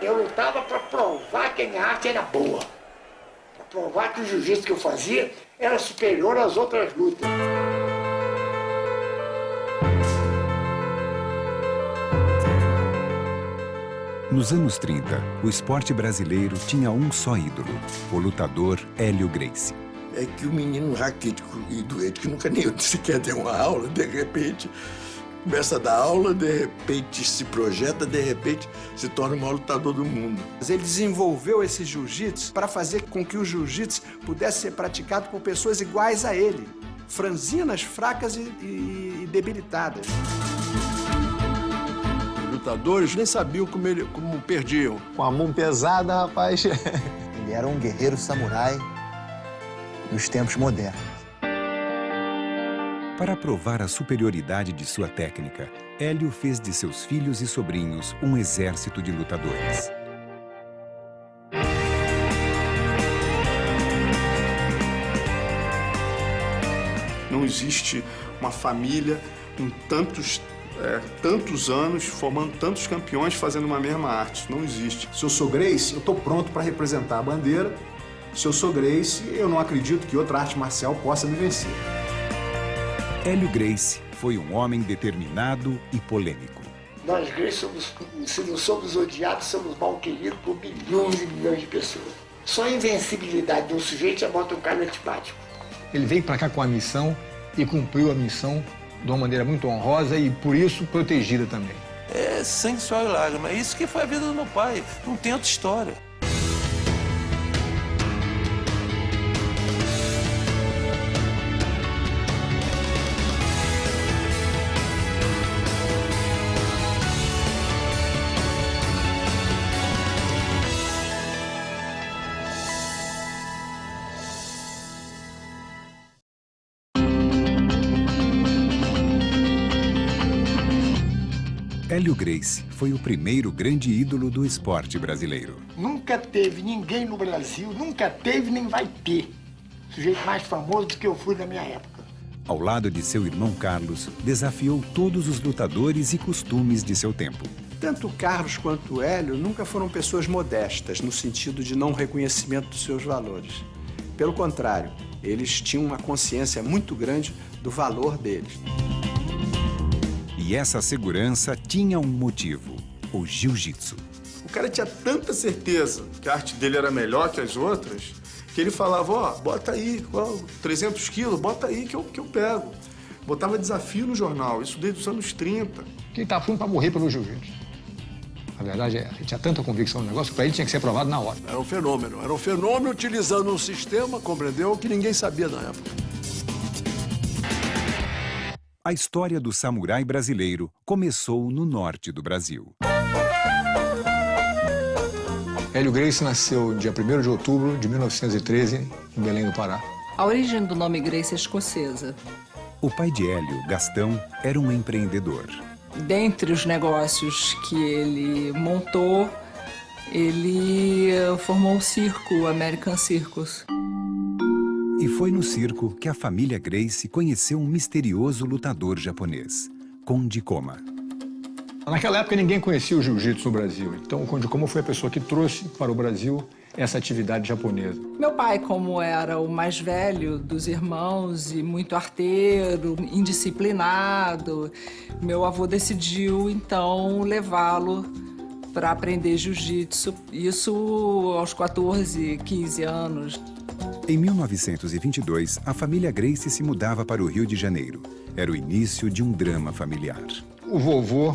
Eu lutava para provar que a minha arte era boa. Para provar que o jiu-jitsu que eu fazia era superior às outras lutas. Nos anos 30, o esporte brasileiro tinha um só ídolo, o lutador Hélio Gracie. É que o menino raquítico e doente, que nunca nem sequer deu uma aula, de repente começa a dar aula, de repente se projeta, de repente se torna o maior lutador do mundo. Ele desenvolveu esse jiu-jitsu para fazer com que o jiu-jitsu pudesse ser praticado por pessoas iguais a ele, franzinas, fracas e debilitadas. Os lutadores nem sabiam como perdiam. Com a mão pesada, rapaz. Ele era um guerreiro samurai dos tempos modernos. Para provar a superioridade de sua técnica, Hélio fez de seus filhos e sobrinhos um exército de lutadores. Não existe uma família com tantos anos, formando tantos campeões, fazendo uma mesma arte. Isso não existe. Se eu sou Gracie, eu estou pronto para representar a bandeira. Se eu sou Gracie, eu não acredito que outra arte marcial possa me vencer. Hélio Gracie foi um homem determinado e polêmico. Nós, Gracie, se não somos odiados, somos mal queridos por milhões e milhões de pessoas. Só a invencibilidade de um sujeito já bota um cara antipático. Ele veio para cá com a missão e cumpriu a missão de uma maneira muito honrosa e, por isso, protegida também. É sangue, suor e lágrima. É isso que foi a vida do meu pai. Não tem outra história. Hélio Gracie foi o primeiro grande ídolo do esporte brasileiro. Nunca teve ninguém no Brasil, nunca teve nem vai ter sujeito mais famoso do que eu fui na minha época. Ao lado de seu irmão Carlos, desafiou todos os lutadores e costumes de seu tempo. Tanto Carlos quanto Hélio nunca foram pessoas modestas, no sentido de não reconhecimento dos seus valores. Pelo contrário, eles tinham uma consciência muito grande do valor deles. E essa segurança tinha um motivo, o jiu-jitsu. O cara tinha tanta certeza que a arte dele era melhor que as outras, que ele falava, ó, bota aí, 300 quilos, bota aí que eu pego. Botava desafio no jornal, isso desde os anos 30. Quem tá fundo para morrer pelo jiu-jitsu. A verdade é, ele tinha tanta convicção no negócio que para ele tinha que ser aprovado na hora. Era um fenômeno utilizando um sistema, compreendeu, que ninguém sabia na época. A história do samurai brasileiro começou no norte do Brasil. Hélio Gracie nasceu dia 1º de outubro de 1913, em Belém do Pará. A origem do nome Gracie é escocesa. O pai de Hélio, Gastão, era um empreendedor. Dentre os negócios que ele montou, ele formou o circo, o American Circus. E foi no circo que a família Gracie conheceu um misterioso lutador japonês, Konde Koma. Naquela época ninguém conhecia o jiu-jitsu no Brasil, então o Konde Koma foi a pessoa que trouxe para o Brasil essa atividade japonesa. Meu pai, como era o mais velho dos irmãos e muito arteiro, indisciplinado, meu avô decidiu então levá-lo para aprender jiu-jitsu, isso aos 14, 15 anos. Em 1922, a família Gracie se mudava para o Rio de Janeiro. Era o início de um drama familiar. O vovô,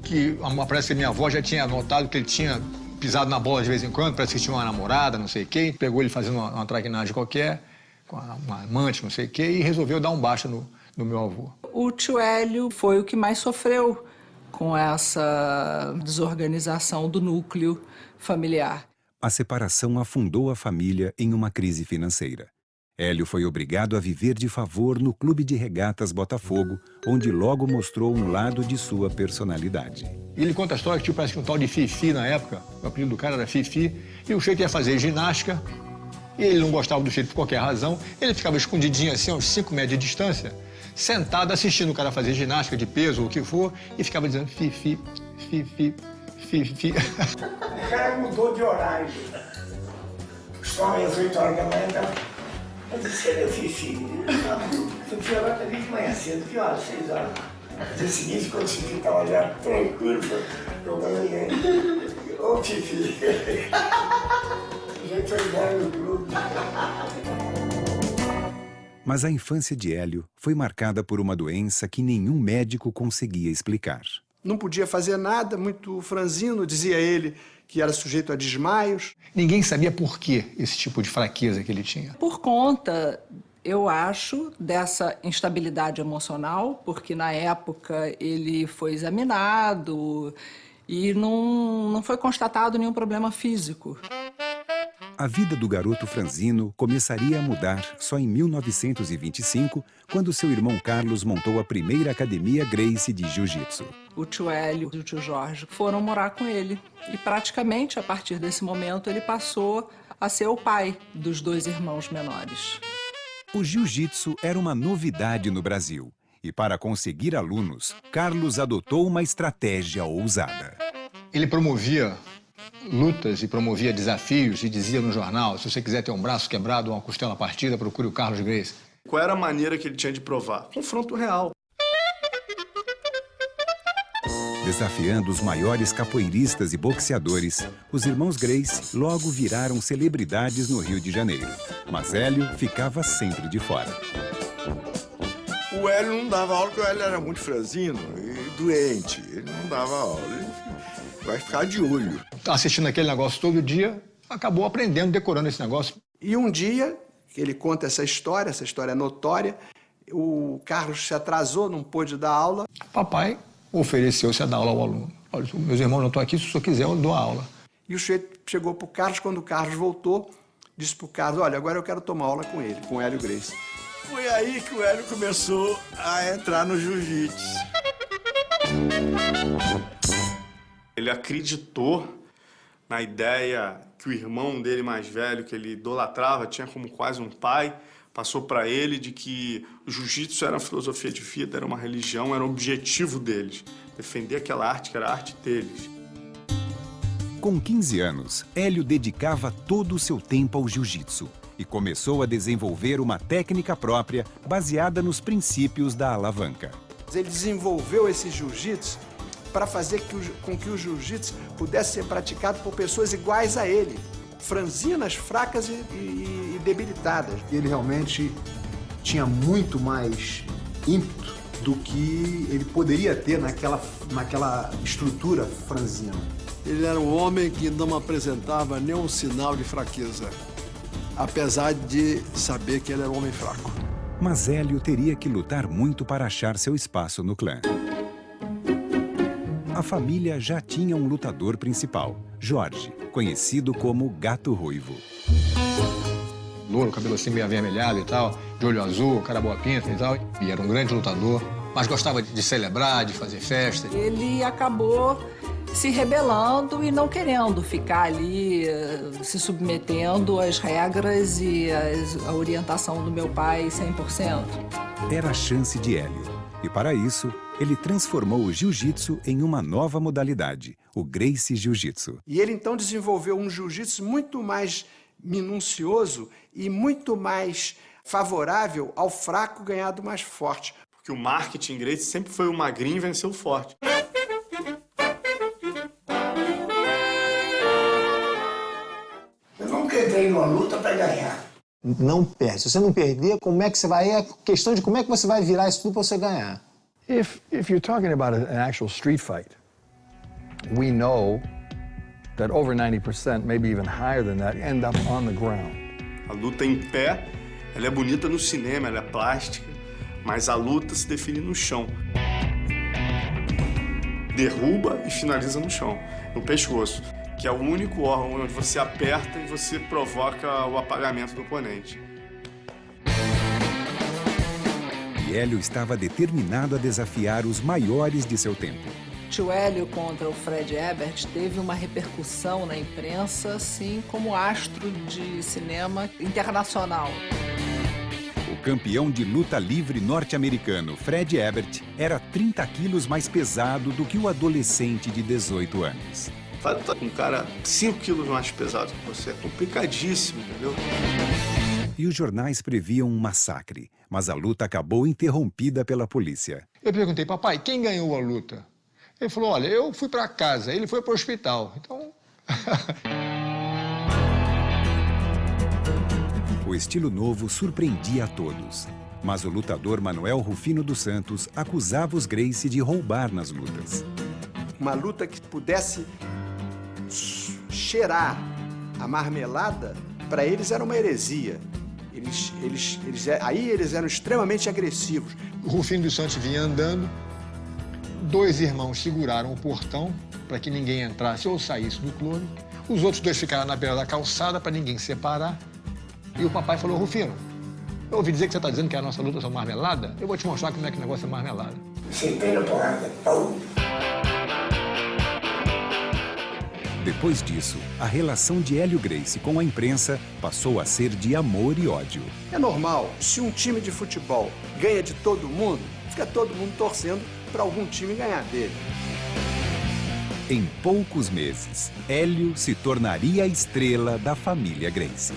que parece que minha avó já tinha notado que ele tinha pisado na bola de vez em quando, parece que tinha uma namorada, não sei quem, pegou ele fazendo uma traquinagem qualquer, com uma amante, não sei o quê, e resolveu dar um baixa no meu avô. O tio Hélio foi o que mais sofreu com essa desorganização do núcleo familiar. A separação afundou a família em uma crise financeira. Hélio foi obrigado a viver de favor no Clube de Regatas Botafogo, onde logo mostrou um lado de sua personalidade. Ele conta a história que tinha parece que um tal de Fifi na época, o apelido do cara era Fifi, e o jeito ia fazer ginástica, e ele não gostava do jeito por qualquer razão, ele ficava escondidinho assim, a uns 5 metros de distância, sentado assistindo o cara fazer ginástica de peso ou o que for, e ficava dizendo Fifi, Fifi, Fifi. O cara mudou de horário. Só às 8 horas da manhã, eu disse, cadê o Fifi? Fifi agora tá vindo de manhã cedo, que horas? 6 horas. No dia seguinte, quando o Fifi estava já tranquilo, eu ganhei. Ô Fifi, já foi embora no clube. Mas a infância de Hélio foi marcada por uma doença que nenhum médico conseguia explicar. Não podia fazer nada, muito franzino, dizia ele que era sujeito a desmaios. Ninguém sabia por que esse tipo de fraqueza que ele tinha. Por conta, eu acho, dessa instabilidade emocional, porque na época ele foi examinado e não foi constatado nenhum problema físico. A vida do garoto franzino começaria a mudar só em 1925, quando seu irmão Carlos montou a primeira academia Gracie de jiu-jitsu. O tio Hélio e o tio Jorge foram morar com ele. E praticamente, a partir desse momento, ele passou a ser o pai dos 2 irmãos menores. O jiu-jitsu era uma novidade no Brasil. E para conseguir alunos, Carlos adotou uma estratégia ousada. Ele promovia lutas e promovia desafios e dizia no jornal, se você quiser ter um braço quebrado ou uma costela partida, procure o Carlos Gracie. Qual era a maneira que ele tinha de provar? Confronto real. Desafiando os maiores capoeiristas e boxeadores, os irmãos Gracie logo viraram celebridades no Rio de Janeiro. Mas Hélio ficava sempre de fora. O Hélio não dava aula porque o Hélio era muito franzino e doente. Ele não dava aula. Ele vai ficar de olho. Assistindo aquele negócio todo dia, acabou aprendendo, decorando esse negócio. E um dia, ele conta essa história é notória, o Carlos se atrasou, não pôde dar aula. Papai ofereceu-se a dar aula ao aluno. Olha, meus irmãos não estão aqui, se o senhor quiser, eu dou aula. E o sujeito chegou para o Carlos, quando o Carlos voltou, disse para o Carlos, olha, agora eu quero tomar aula com ele, com o Hélio Gracie. Foi aí que o Hélio começou a entrar no jiu-jitsu. Ele acreditou na ideia que o irmão dele mais velho, que ele idolatrava, tinha como quase um pai, passou para ele de que o jiu-jitsu era uma filosofia de vida, era uma religião, era o objetivo deles. Defender aquela arte que era a arte deles. Com 15 anos, Hélio dedicava todo o seu tempo ao jiu-jitsu e começou a desenvolver uma técnica própria baseada nos princípios da alavanca. Ele desenvolveu esse jiu-jitsu para fazer com que o jiu-jitsu pudesse ser praticado por pessoas iguais a ele, franzinas, fracas e debilitadas. Ele realmente tinha muito mais ímpeto do que ele poderia ter naquela estrutura franzina. Ele era um homem que não apresentava nenhum sinal de fraqueza, apesar de saber que ele era um homem fraco. Mas Hélio teria que lutar muito para achar seu espaço no clã. A família já tinha um lutador principal, Jorge, conhecido como Gato Ruivo. Louro, cabelo assim meio avermelhado e tal, de olho azul, cara boa pinta e tal. E era um grande lutador, mas gostava de celebrar, de fazer festa. Ele acabou se rebelando e não querendo ficar ali, se submetendo às regras e à orientação do meu pai 100%. Era a chance de Hélio. E para isso, ele transformou o jiu-jitsu em uma nova modalidade, o Gracie Jiu-Jitsu. E ele então desenvolveu um jiu-jitsu muito mais minucioso e muito mais favorável ao fraco ganhar do mais forte. Porque o marketing Gracie sempre foi o magrinho vencer o forte. Eu nunca entrei numa luta para ganhar. Não perde. Se você não perder, como é que você vai... É questão de como é que você vai virar isso tudo para você ganhar. If you're talking about an actual street fight, we know that over 90%, maybe even higher than that, end up on the ground. A luta em pé, ela é bonita no cinema, ela é plástica, mas a luta se define no chão. Derruba e finaliza no chão, no pescoço, que é o único órgão onde você aperta e você provoca o apagamento do oponente. E Hélio estava determinado a desafiar os maiores de seu tempo. Tio Hélio contra o Fred Ebert teve uma repercussão na imprensa, assim como astro de cinema internacional. O campeão de luta livre norte-americano Fred Ebert era 30 quilos mais pesado do que o adolescente de 18 anos. Tá com um cara 5 quilos mais pesado que você. É complicadíssimo, entendeu? E os jornais previam um massacre, mas a luta acabou interrompida pela polícia. Eu perguntei, papai, quem ganhou a luta? Ele falou, olha, eu fui para casa, ele foi para o hospital. Então... O estilo novo surpreendia a todos, mas o lutador Manuel Rufino dos Santos acusava os Gracie de roubar nas lutas. Uma luta que pudesse cheirar a marmelada, para eles era uma heresia. Aí eles eram extremamente agressivos. O Rufino dos Santos vinha andando, 2 irmãos seguraram o portão para que ninguém entrasse ou saísse do clube. Os outros 2 ficaram na beira da calçada para ninguém separar. E o papai falou, Rufino, eu ouvi dizer que você está dizendo que a nossa luta é marmelada? Eu vou te mostrar como é que o negócio é marmelada. Depois disso, a relação de Hélio Gracie com a imprensa passou a ser de amor e ódio. É normal, se um time de futebol ganha de todo mundo, fica todo mundo torcendo para algum time ganhar dele. Em poucos meses, Hélio se tornaria a estrela da família Gracie.